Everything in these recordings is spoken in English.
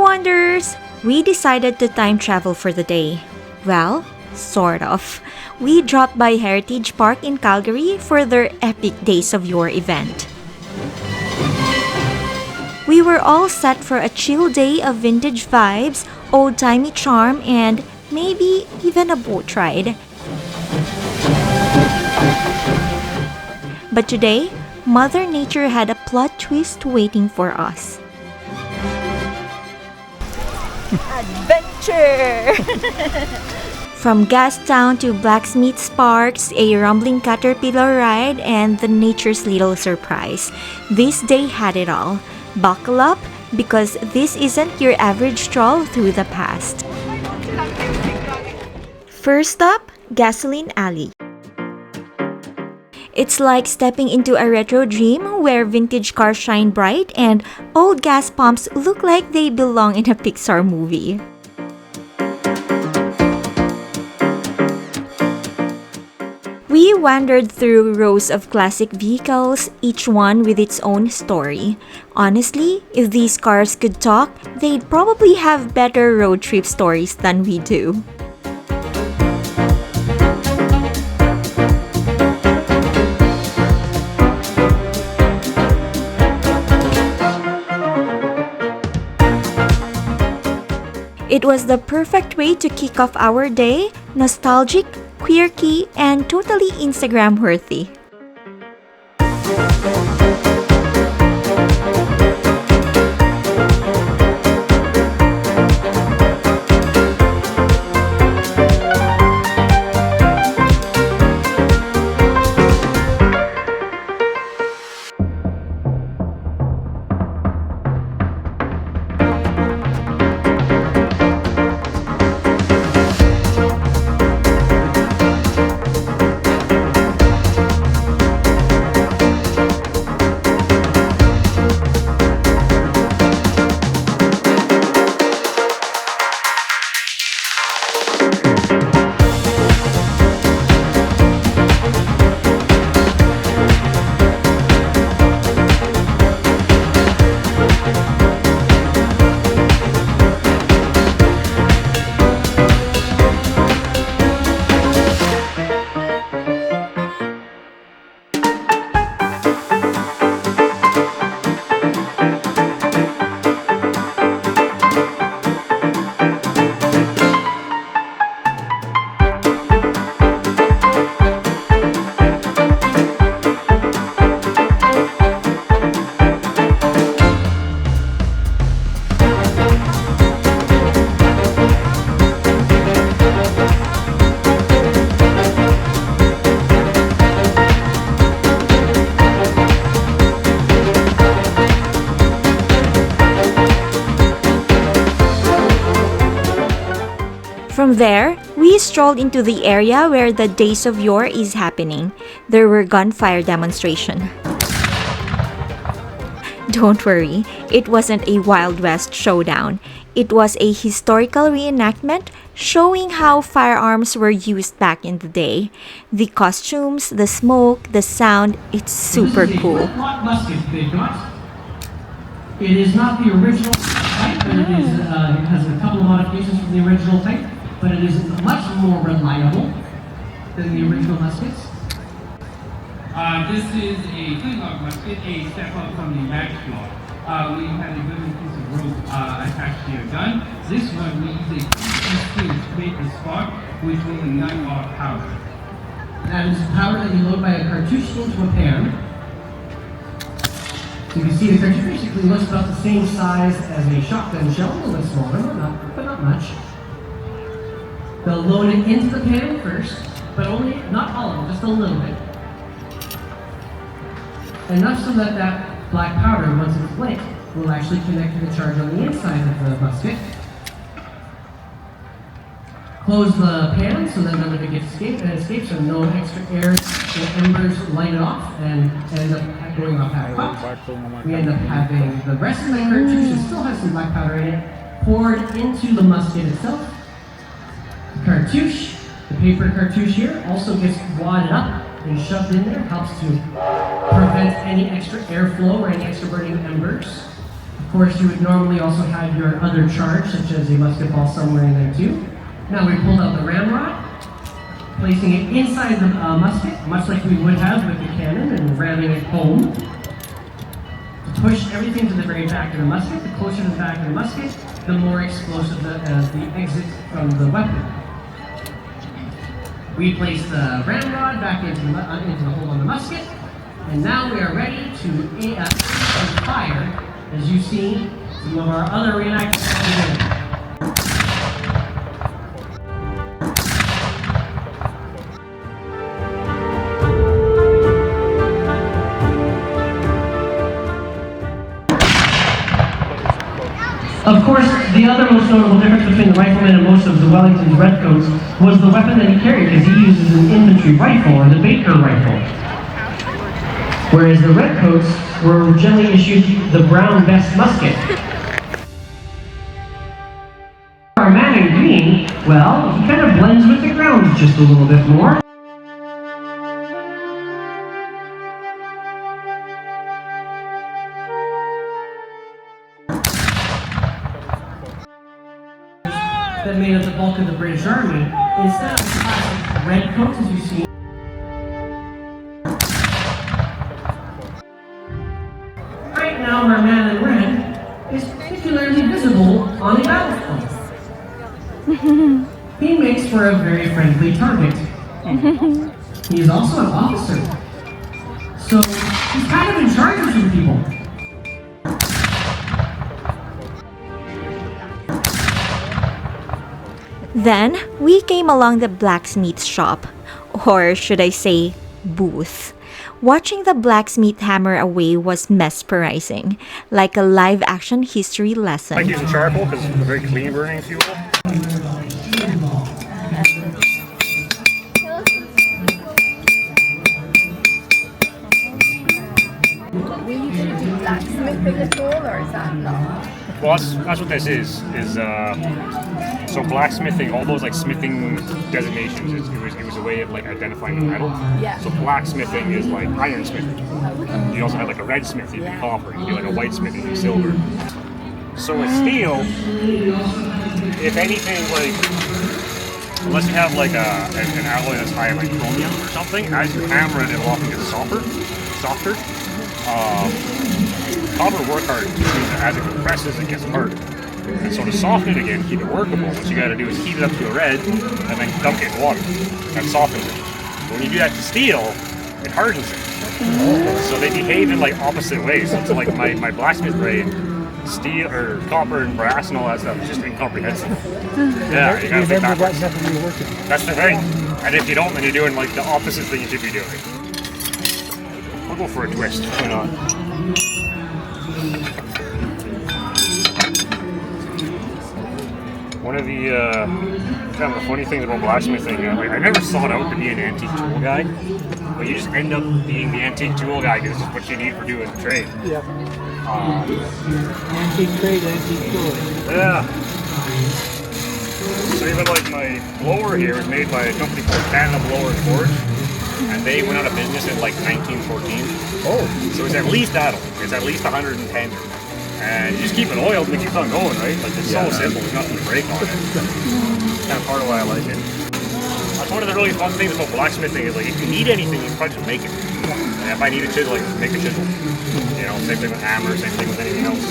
Wanderers! We decided to time travel for the day. Well, sort of. We dropped by Heritage Park in Calgary for their epic Days of Yore event. We were all set for a chill day of vintage vibes, old-timey charm, and maybe even a boat ride. But today, Mother Nature had a plot twist waiting for us. Adventure! From Gastown to Blacksmith Sparks, a rumbling caterpillar ride, and the nature's little surprise. This day had it all. Buckle up, because this isn't your average stroll through the past. First up, Gasoline Alley. It's like stepping into a retro dream where vintage cars shine bright and old gas pumps look like they belong in a Pixar movie. We wandered through rows of classic vehicles, each one with its own story. Honestly, if these cars could talk, they'd probably have better road trip stories than we do. It was the perfect way to kick off our day, nostalgic, quirky, and totally Instagram-worthy. From there, we strolled into the area where the Days of Yore is happening. There were gunfire demonstrations. Don't worry, it wasn't a Wild West showdown. It was a historical reenactment showing how firearms were used back in the day. The costumes, the smoke, the sound, it's super cool. It is not the original type, but it has a couple of modifications from the original type, but it is much more reliable than the original muskets. This is a flintlock musket, a step up from the mag floor. We had a good piece of rope attached to your gun. This one we use a steel to create the spark, which will ignite our powder. That is powder that you load by a cartouche into a pan. So you can see the cartouche basically looks about the same size as a shotgun shell, a little bit smaller, but not much. They'll load it into the pan first, but only, not all of it, just a little bit. Enough so that that black powder, once it's lit, will actually connect to the charge on the inside of the musket. Close the pan so that none of it gets escaped, so no extra air, the embers light it off and end up going off half cocked. We end up having the rest of the cartouche that still has some black powder in it poured into the musket itself. The cartouche, the paper cartouche here, also gets wadded up and shoved in there, helps to prevent any extra airflow or any extra burning embers. Of course, you would normally also have your other charge, such as a musket ball somewhere in there too. Now we pulled out the ramrod, placing it inside the musket, much like we would have with the cannon, and ramming it home. To push everything to the very back of the musket. The closer to the back of the musket, the more explosive the exit from the weapon. We place the ramrod back into the hole on the musket, and now we are ready to fire, as you see some of our other reenactments. Of course, the other most notable difference between the rifleman and most of the Wellington's redcoats was the weapon that he carried, because he uses an infantry rifle, or the Baker rifle. Whereas the redcoats were generally issued the brown best musket. Our man in green, well, he kind of blends with the ground just a little bit more. That made up the bulk of the British Army, instead of the classic red coats as you see. Right now, our man in red is particularly visible on the battlefield. He makes for a very friendly target. He is also an officer, so he's kind of in charge of some people. Then, we came along the blacksmith shop, or should I say, booth. Watching the blacksmith hammer away was mesmerizing, like a live-action history lesson. I like using charcoal because it's a very clean burning fuel. Were you going to do blacksmithing at all, or is that not? Well, that's what this is so blacksmithing, all those like smithing designations, it was a way of like identifying the metal. Yeah. So blacksmithing is like ironsmithing. You also have like a red smith, you do copper. You do like a white smith, you do silver. So with steel, if anything, like unless you have like an alloy that's high like chromium or something, as you hammer it, it'll often get softer. Copper work hard because as it compresses, it gets harder. And so to soften it again, keep it workable, what you got to do is heat it up to a red and then dunk it in water. That softens it. But when you do that to steel, it hardens it. So they behave in like opposite ways. So like my blacksmith brain, steel or copper and brass and all that stuff is just incomprehensible. Yeah, you gotta think backwards. That's the thing. And if you don't, then you're doing like the opposite thing you should be doing. I'll go for a twist. Why not? One of the kind of the funny things about blacksmithing, like I never sought out to be an antique tool guy, but you just end up being the antique tool guy because it's what you need for doing the trade. Yeah. Antique trade, antique tool. Yeah. So even like my blower here was made by a company called Canada Blower and Forge, and they went out of business in like 1914. Oh. So it's at least that old. It's at least 110. And you just keep it oiled and it keeps on going, right? Like it's so simple, there's nothing to break on it. That's kind of part of why I like it. That's one of the really fun things about blacksmithing is like if you need anything, you can probably just make it. And if I need a chisel, I can make a chisel. You know, same thing with hammer, same thing with anything else.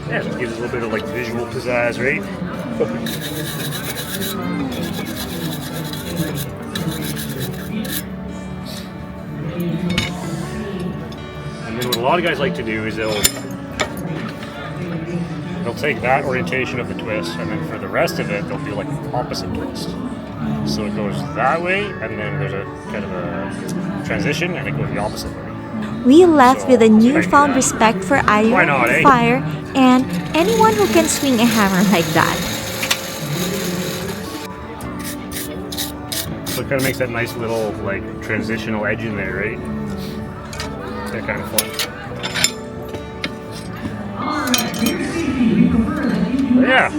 Yeah, it gives us a little bit of like visual pizzazz, right? And then what a lot of guys like to do is they'll take that orientation of the twist, and then for the rest of it, they'll do like an opposite twist. So it goes that way, and then there's a kind of a transition, and it goes the opposite way. We left with a newfound respect for iron, not, eh? fire, and anyone who can swing a hammer like that. So it kind of makes that nice little like transitional edge in there, right? They're kind of fun. But yeah,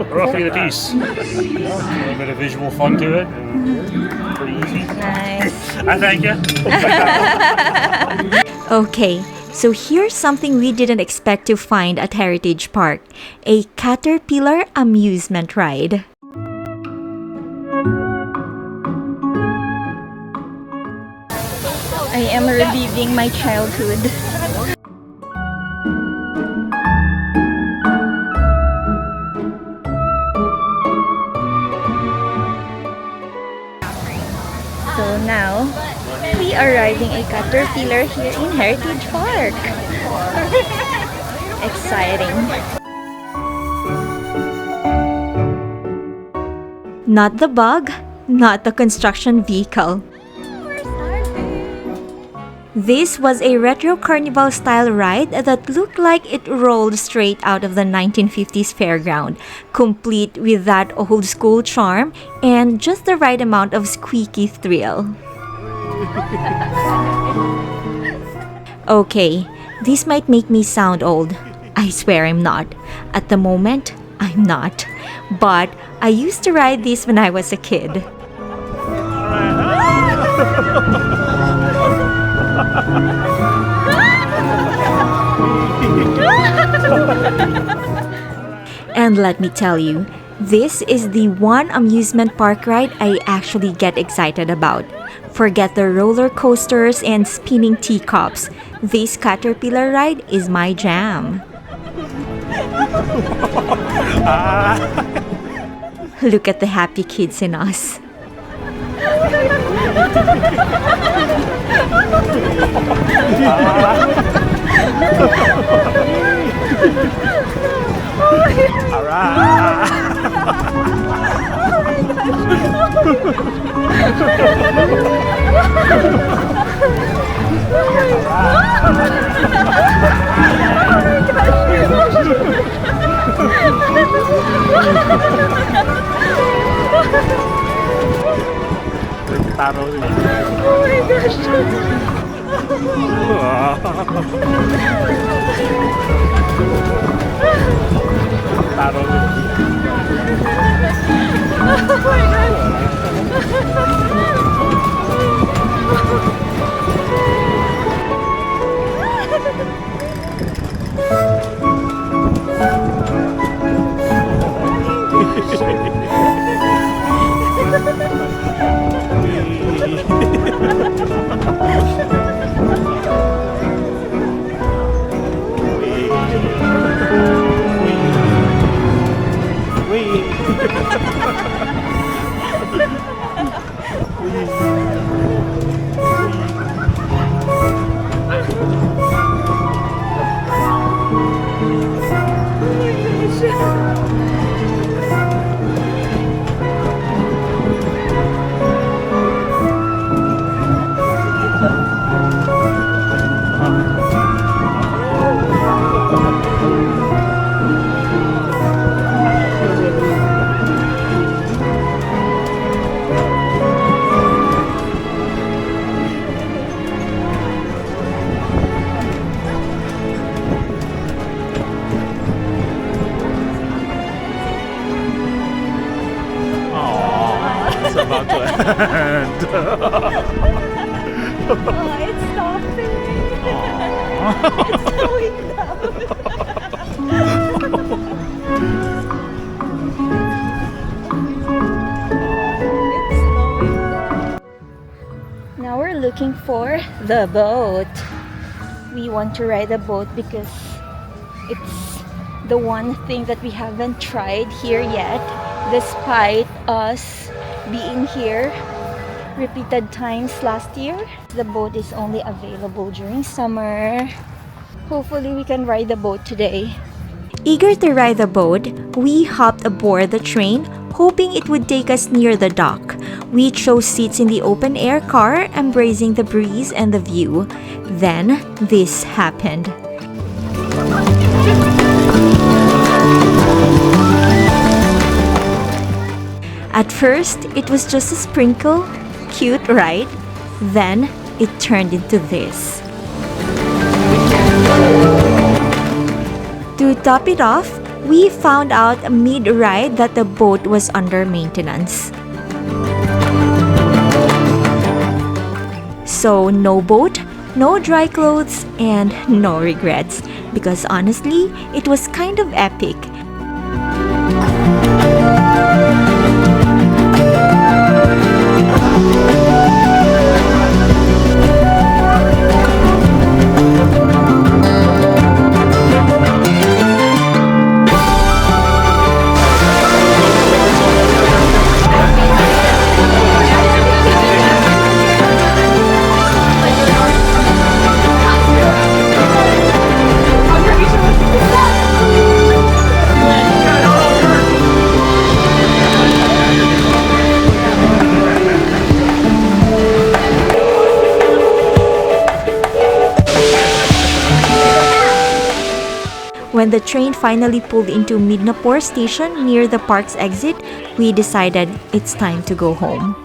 roughly the piece. A little bit of visual fun to it, and pretty easy. Nice. I thank you. Okay, so here's something we didn't expect to find at Heritage Park. A caterpillar amusement ride. I am reliving my childhood. So now, we are riding a caterpillar here in Heritage Park. Exciting. Not the bug, not the construction vehicle. This was a retro carnival style ride that looked like it rolled straight out of the 1950s fairground, complete with that old school charm and just the right amount of squeaky thrill. Okay, this might make me sound old. I swear I'm not. At the moment, I'm not. But I used to ride this when I was a kid. And let me tell you, this is the one amusement park ride I actually get excited about. Forget the roller coasters and spinning teacups. This caterpillar ride is my jam. Look at the happy kids in us. It's stopping. It's slowing down. Now we're looking for the boat. We want to ride a boat because it's the one thing that we haven't tried here yet, despite us being here repeated times last year. The boat is only available during summer. Hopefully we can ride the boat today. Eager to ride the boat, we hopped aboard the train, hoping it would take us near the dock. We chose seats in the open air car, embracing the breeze and the view. Then this happened. At first, it was just a sprinkle. Cute, right? Then, it turned into this. To top it off, we found out mid-ride that the boat was under maintenance. So, no boat, no dry clothes, and no regrets. Because honestly, it was kind of epic. When the train finally pulled into Midnapore station near the park's exit, we decided it's time to go home.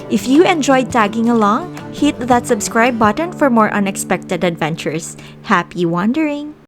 If you enjoyed tagging along, hit that subscribe button for more unexpected adventures. Happy wandering!